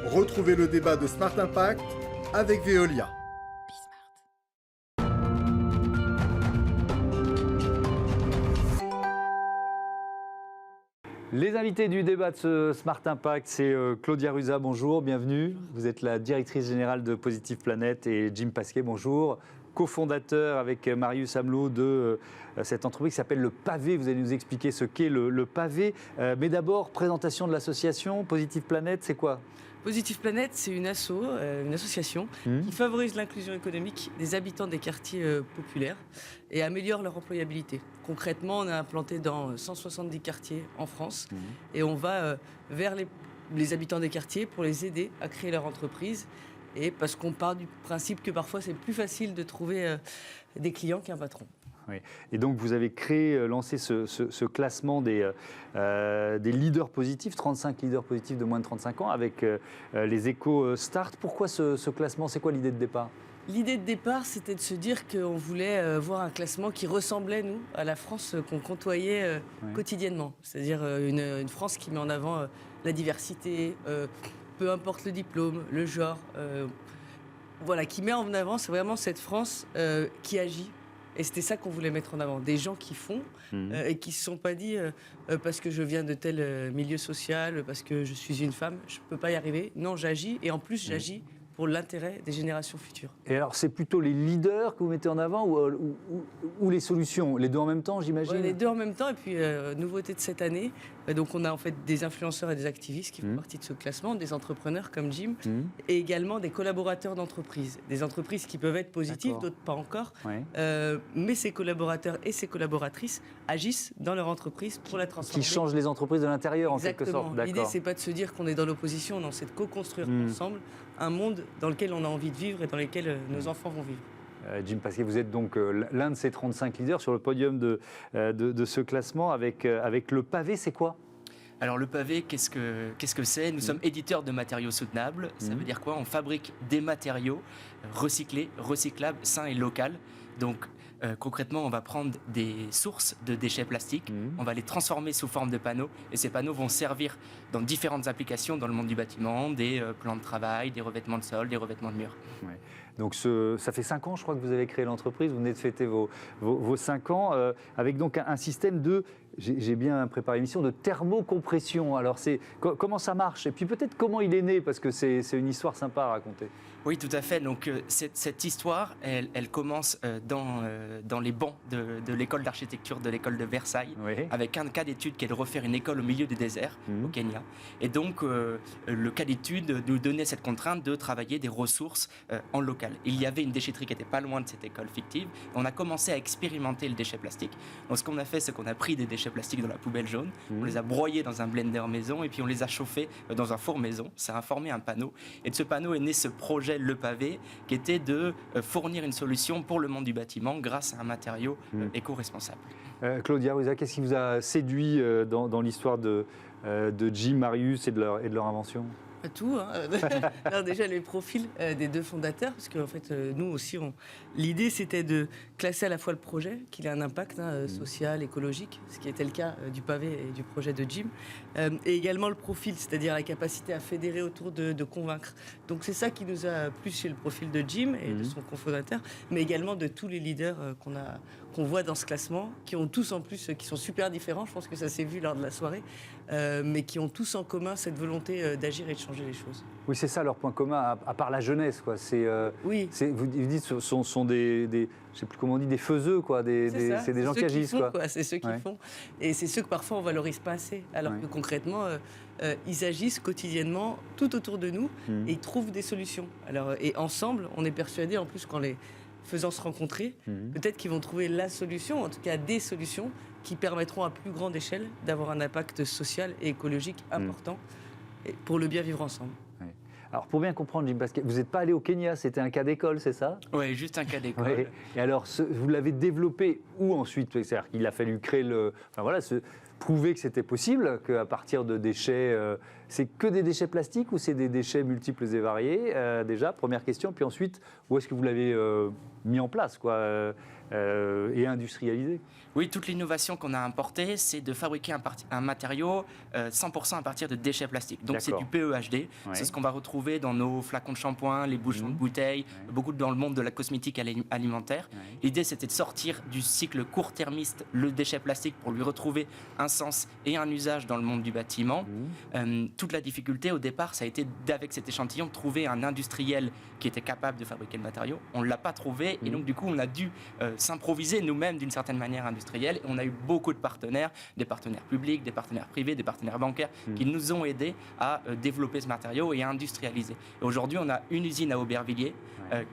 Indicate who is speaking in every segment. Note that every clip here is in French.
Speaker 1: Retrouvez le débat de Smart Impact avec Veolia.
Speaker 2: Les invités du débat de ce Smart Impact, c'est Claudia Ruza, bonjour, bienvenue. Vous êtes la directrice générale de Positive Planet, et Jim Pasquet, bonjour. Co-fondateur avec Marius Amelot de cette entreprise qui s'appelle Le Pavé. Vous allez nous expliquer ce qu'est le Pavé. Mais d'abord, présentation de l'association Positive Planet, c'est quoi ?
Speaker 3: Positive Planet, c'est une association qui favorise l'inclusion économique des habitants des quartiers populaires et améliore leur employabilité. Concrètement, on est implanté dans 170 quartiers en France et on va vers les habitants des quartiers pour les aider à créer leur entreprise. Et parce qu'on part du principe que parfois c'est plus facile de trouver des clients qu'un patron.
Speaker 2: Oui. Et donc vous avez lancé ce classement des leaders positifs, 35 leaders positifs de moins de 35 ans avec les Éco-Start. Pourquoi ce classement ? C'est quoi l'idée de départ ?
Speaker 3: L'idée de départ, c'était de se dire qu'on voulait voir un classement qui ressemblait, nous, à la France qu'on côtoyait quotidiennement. C'est-à-dire une France qui met en avant la diversité, peu importe le diplôme, le genre, qui met en avant, c'est vraiment cette France qui agit. Et c'était ça qu'on voulait mettre en avant, des gens qui font et qui ne se sont pas dit parce que je viens de tel milieu social, parce que je suis une femme, je ne peux pas y arriver. Non, j'agis et en plus j'agis pour l'intérêt des générations futures.
Speaker 2: Et alors, c'est plutôt les leaders que vous mettez en avant ou les solutions ? Les deux en même temps, j'imagine ?
Speaker 3: Les deux en même temps. Et puis, nouveauté de cette année, donc on a en fait des influenceurs et des activistes qui font partie de ce classement, des entrepreneurs comme Jim, et également des collaborateurs d'entreprises. Des entreprises qui peuvent être positives, d'autres pas encore. Mais ces collaborateurs et ces collaboratrices agissent dans leur entreprise pour la transformer.
Speaker 2: Qui changent les entreprises de l'intérieur, en quelque sorte.
Speaker 3: L'idée, c'est pas de se dire qu'on est dans l'opposition, non, c'est de co-construire ensemble un monde dans lequel on a envie de vivre et dans lequel nos enfants vont vivre.
Speaker 2: Jim Pasquet, vous êtes donc l'un de ces 35 leaders sur le podium de ce classement avec Le Pavé, c'est quoi ?
Speaker 4: Alors le Pavé, qu'est-ce que c'est ? Nous sommes éditeurs de matériaux soutenables. Ça veut dire quoi ? On fabrique des matériaux recyclés, recyclables, sains et locaux. Donc concrètement, on va prendre des sources de déchets plastiques, on va les transformer sous forme de panneaux, et ces panneaux vont servir dans différentes applications dans le monde du bâtiment, des plans de travail, des revêtements de sol, des revêtements de murs.
Speaker 2: Ouais. Donc ça fait 5 ans, je crois, que vous avez créé l'entreprise, vous venez de fêter vos 5 ans, avec donc un système de, j'ai bien préparé l'émission, de thermocompression. Alors comment ça marche ? Et puis peut-être comment il est né, parce que c'est une histoire sympa à raconter.
Speaker 4: Oui, tout à fait. Donc cette histoire, elle commence dans les bancs de l'école d'architecture de l'école de Versailles, avec un cas d'étude qui est de refaire une école au milieu du désert, au Kenya. Et donc le cas d'étude nous donnait cette contrainte de travailler des ressources en local. Il y avait une déchetterie qui n'était pas loin de cette école fictive. On a commencé à expérimenter le déchet plastique. Donc ce qu'on a fait, c'est qu'on a pris des déchets plastiques dans la poubelle jaune, on les a broyés dans un blender maison et puis on les a chauffés dans un four maison. Ça a formé un panneau. Et de ce panneau est né ce projet Le Pavé, qui était de fournir une solution pour le monde du bâtiment grâce à un matériau éco-responsable.
Speaker 2: Claudia Ruza, qu'est-ce qui vous a séduit dans l'histoire de Jim, Marius et de leur invention ?
Speaker 3: Tout. Alors déjà, les profils des deux fondateurs, parce qu'en fait, nous aussi, l'idée, c'était de classer à la fois le projet, qu'il ait un impact social, écologique, ce qui était le cas du Pavé et du projet de Jim, et également le profil, c'est-à-dire la capacité à fédérer autour de convaincre. Donc c'est ça qui nous a plu chez le profil de Jim et de son cofondateur, mais également de tous les leaders qu'on voit dans ce classement, qui ont tous en plus, qui sont super différents, je pense que ça s'est vu lors de la soirée, mais qui ont tous en commun cette volonté d'agir et de changer les choses.
Speaker 2: Oui, c'est ça leur point commun, à part la jeunesse, quoi. Vous dites, ce sont des je sais plus comment on dit, des faiseux, quoi. C'est des gens qui agissent, quoi.
Speaker 3: C'est ceux qui font. Et c'est ceux que parfois on valorise pas assez. Alors que concrètement, ils agissent quotidiennement tout autour de nous et ils trouvent des solutions. Alors, et ensemble, on est persuadés, en plus, qu'en les faisant se rencontrer, peut-être qu'ils vont trouver la solution, en tout cas des solutions qui permettront à plus grande échelle d'avoir un impact social et écologique important pour le bien vivre ensemble.
Speaker 2: Alors, pour bien comprendre, Jim Pasquet, vous n'êtes pas allé au Kenya, c'était un cas d'école, c'est ça ?
Speaker 4: Oui, juste un cas d'école.
Speaker 2: Et alors, vous l'avez développé où ensuite ? C'est-à-dire qu'il a fallu créer prouvé que c'était possible, qu'à partir de déchets, c'est que des déchets plastiques ou c'est des déchets multiples et variés déjà, première question. Puis ensuite, où est-ce que vous l'avez mis en place et industrialisé?
Speaker 4: Oui, toute l'innovation qu'on a importée, c'est de fabriquer un matériau 100% à partir de déchets plastiques. Donc c'est du PEHD. Ouais. C'est ce qu'on va retrouver dans nos flacons de shampoing, les bouchons de bouteilles, beaucoup dans le monde de la cosmétique alimentaire. L'idée, c'était de sortir du cycle court-termiste le déchet plastique pour lui retrouver un sens et un usage dans le monde du bâtiment. Toute la difficulté au départ, ça a été avec cet échantillon de trouver un industriel qui était capable de fabriquer le matériau. On ne l'a pas trouvé et donc du coup, on a dû s'improviser nous-mêmes d'une certaine manière industrielle. Et on a eu beaucoup de partenaires, des partenaires publics, des partenaires privés, des partenaires bancaires qui nous ont aidés à développer ce matériau et à industrialiser. Et aujourd'hui, on a une usine à Aubervilliers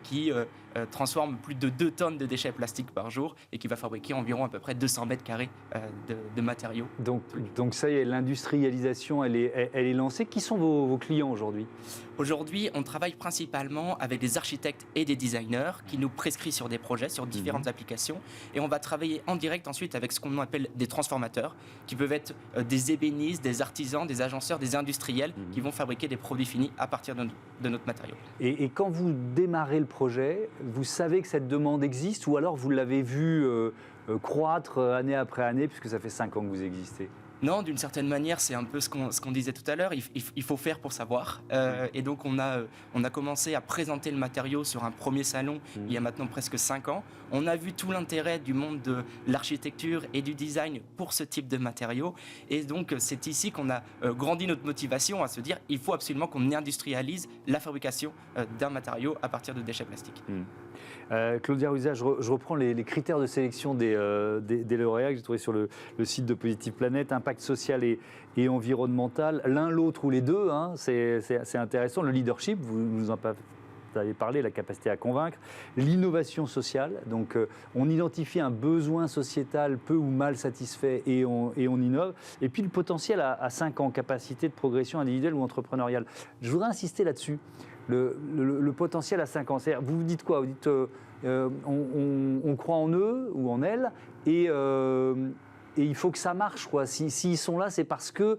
Speaker 4: qui transforme plus de 2 tonnes de déchets plastiques par jour et qui va fabriquer environ à peu près 200 mètres carrés de matériaux.
Speaker 2: Donc ça y est, l'industrialisation, elle est lancée. Qui sont vos clients aujourd'hui?
Speaker 4: Aujourd'hui, on travaille principalement avec des architectes et des designers qui nous prescrivent sur des projets, sur différentes applications. Et on va travailler en direct ensuite avec ce qu'on appelle des transformateurs, qui peuvent être des ébénistes, des artisans, des agenceurs, des industriels qui vont fabriquer des produits finis à partir de notre matériau.
Speaker 2: Et quand vous démarrez le projet, vous savez que cette demande existe ou alors vous l'avez vu croître année après année puisque ça fait 5 ans que vous existez?
Speaker 4: Non, d'une certaine manière, c'est un peu ce qu'on disait tout à l'heure, il faut faire pour savoir. Et donc on a commencé à présenter le matériau sur un premier salon il y a maintenant presque 5 ans. On a vu tout l'intérêt du monde de l'architecture et du design pour ce type de matériaux. Et donc c'est ici qu'on a grandi notre motivation à se dire il faut absolument qu'on industrialise la fabrication d'un matériau à partir de déchets plastiques.
Speaker 2: Claudia Ruza, je reprends les critères de sélection des lauréats que j'ai trouvés sur le site de Positive Planète, impact social et environnemental, l'un, l'autre ou les deux, hein, c'est intéressant. Le leadership, vous en avez parlé, la capacité à convaincre, l'innovation sociale, donc on identifie un besoin sociétal peu ou mal satisfait et on innove, et puis le potentiel à 5 ans, capacité de progression individuelle ou entrepreneuriale. Je voudrais insister là-dessus. Le potentiel à 5 ans. Vous vous dites quoi? Vous dites on croit en eux ou en elles et il faut que ça marche, quoi. S'ils sont là, c'est parce que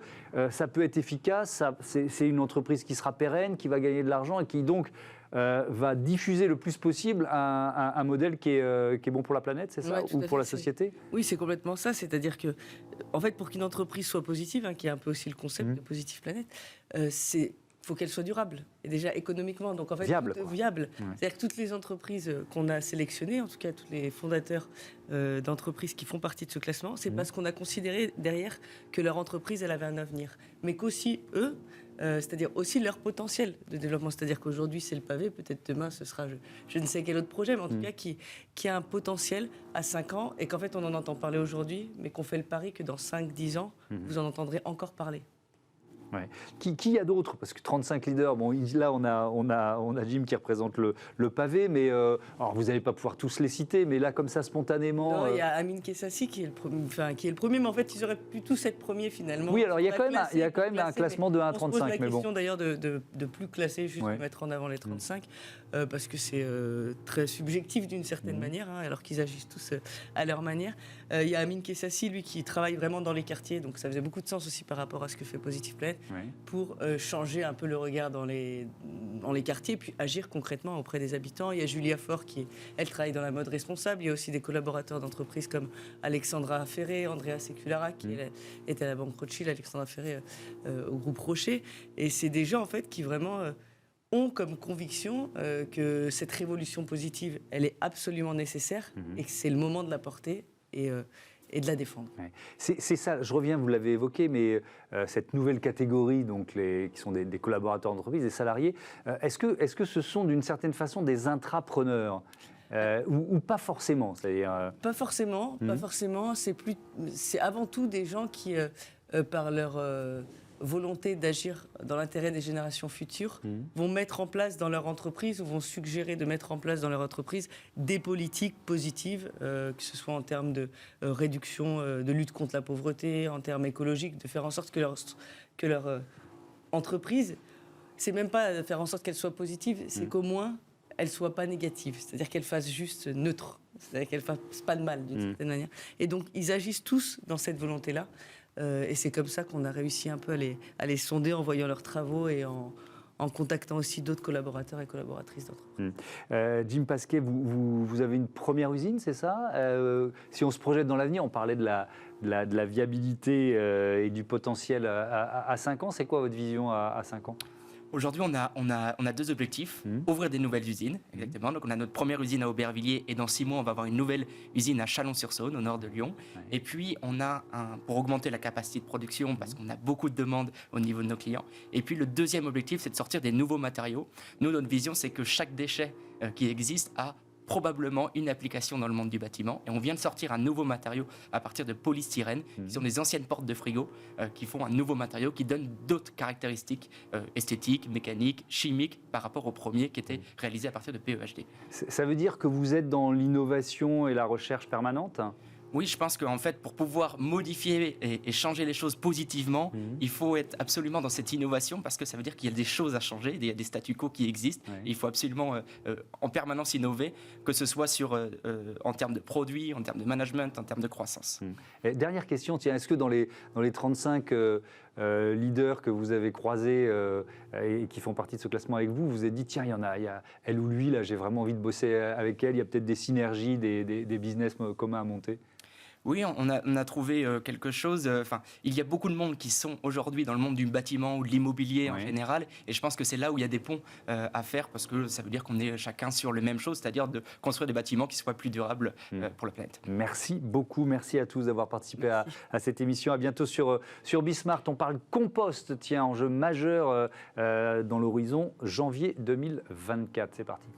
Speaker 2: ça peut être efficace, c'est une entreprise qui sera pérenne, qui va gagner de l'argent et qui donc va diffuser le plus possible un modèle qui est bon pour la planète, c'est ça? Ou pour la société?
Speaker 3: Oui, c'est complètement ça. C'est-à-dire que, en fait, pour qu'une entreprise soit positive, hein, qui est un peu aussi le concept de Positive Planète, il faut qu'elle soit durable, et déjà économiquement, donc en fait
Speaker 2: viable.
Speaker 3: C'est-à-dire que toutes les entreprises qu'on a sélectionnées, en tout cas tous les fondateurs d'entreprises qui font partie de ce classement, c'est parce qu'on a considéré derrière que leur entreprise, elle avait un avenir, mais qu'aussi eux, c'est-à-dire aussi leur potentiel de développement, c'est-à-dire qu'aujourd'hui c'est le pavé, peut-être demain ce sera je ne sais quel autre projet, mais en tout cas qui a un potentiel à 5 ans, et qu'en fait on en entend parler aujourd'hui, mais qu'on fait le pari que dans 5-10 ans, vous en entendrez encore parler.
Speaker 2: Ouais. Qui y a d'autres? Parce que 35 leaders, bon, là on a Jim qui représente le pavé, mais alors vous n'allez pas pouvoir tous les citer, mais là comme ça spontanément.
Speaker 3: Non, il y a Amin Kessassi qui est le premier, mais en fait ils auraient pu tous être premiers finalement.
Speaker 2: Oui, alors il y a quand même un classement de 1 à 35. On se pose la
Speaker 3: question d'ailleurs de plus classer, juste de mettre en avant les 35, parce que c'est très subjectif d'une certaine manière, hein, alors qu'ils agissent tous à leur manière. Il y a Amin Kessassi, lui, qui travaille vraiment dans les quartiers, donc ça faisait beaucoup de sens aussi par rapport à ce que fait Positive Planète, pour changer un peu le regard dans les quartiers, puis agir concrètement auprès des habitants. Il y a Julia Faure elle travaille dans la mode responsable. Il y a aussi des collaborateurs d'entreprises comme Alexandra Ferré, Andrea Seculara, qui est à la Banque Rothschild, Alexandra Ferré au groupe Rocher. Et c'est des gens en fait qui vraiment ont comme conviction que cette révolution positive, elle est absolument nécessaire et que c'est le moment de la porter et de la défendre.
Speaker 2: Ouais. C'est ça, je reviens, vous l'avez évoqué, mais cette nouvelle catégorie, donc qui sont des collaborateurs d'entreprise, des salariés, est-ce que ce sont d'une certaine façon des intrapreneurs ou pas forcément, c'est-à-dire
Speaker 3: Pas forcément, pas forcément. C'est avant tout des gens qui, par leur volonté d'agir dans l'intérêt des générations futures, vont mettre en place dans leur entreprise ou vont suggérer de mettre en place dans leur entreprise des politiques positives, que ce soit en termes de réduction, de lutte contre la pauvreté, en termes écologiques, de faire en sorte que leur entreprise, c'est même pas faire en sorte qu'elle soit positive, c'est qu'au moins elle soit pas négative, c'est-à-dire qu'elle fasse juste neutre, c'est-à-dire qu'elle fasse pas de mal d'une certaine manière. Et donc ils agissent tous dans cette volonté-là. Et c'est comme ça qu'on a réussi un peu à les sonder en voyant leurs travaux et en contactant aussi d'autres collaborateurs et collaboratrices d'entreprise.
Speaker 2: Jim Pasquet, vous avez une première usine, c'est ça? Si on se projette dans l'avenir, on parlait de la viabilité et du potentiel à 5 ans. C'est quoi votre vision à 5 ans?
Speaker 4: Aujourd'hui, on a deux objectifs. Ouvrir des nouvelles usines, exactement. Donc, on a notre première usine à Aubervilliers et dans 6 mois, on va avoir une nouvelle usine à Chalon-sur-Saône, au nord de Lyon. Et puis, on a, pour augmenter la capacité de production, parce qu'on a beaucoup de demandes au niveau de nos clients. Et puis, le deuxième objectif, c'est de sortir des nouveaux matériaux. Nous, notre vision, c'est que chaque déchet qui existe a probablement une application dans le monde du bâtiment. Et on vient de sortir un nouveau matériau à partir de polystyrène, qui sont des anciennes portes de frigo, qui font un nouveau matériau qui donne d'autres caractéristiques esthétiques, mécaniques, chimiques par rapport au premier qui était réalisé à partir de PEHD.
Speaker 2: Ça veut dire que vous êtes dans l'innovation et la recherche permanente?
Speaker 4: Oui, je pense qu'en fait, pour pouvoir modifier et changer les choses positivement, il faut être absolument dans cette innovation parce que ça veut dire qu'il y a des choses à changer, il y a des statu quo qui existent. Et il faut absolument en permanence innover, que ce soit en termes de produits, en termes de management, en termes de croissance.
Speaker 2: Et dernière question, tiens, est-ce que dans les 35 leaders que vous avez croisés et qui font partie de ce classement avec vous, vous vous êtes dit, tiens, il y a elle ou lui, là, j'ai vraiment envie de bosser avec elle, il y a peut-être des synergies, des business communs à monter?
Speaker 4: Oui, on a trouvé quelque chose. Il y a beaucoup de monde qui sont aujourd'hui dans le monde du bâtiment ou de l'immobilier en général. Et je pense que c'est là où il y a des ponts à faire parce que ça veut dire qu'on est chacun sur les mêmes choses, c'est-à-dire de construire des bâtiments qui soient plus durables pour la planète.
Speaker 2: Merci beaucoup. Merci à tous d'avoir participé à cette émission. À bientôt sur Bismart. On parle compost, tiens, enjeu majeur dans l'horizon janvier 2024. C'est parti.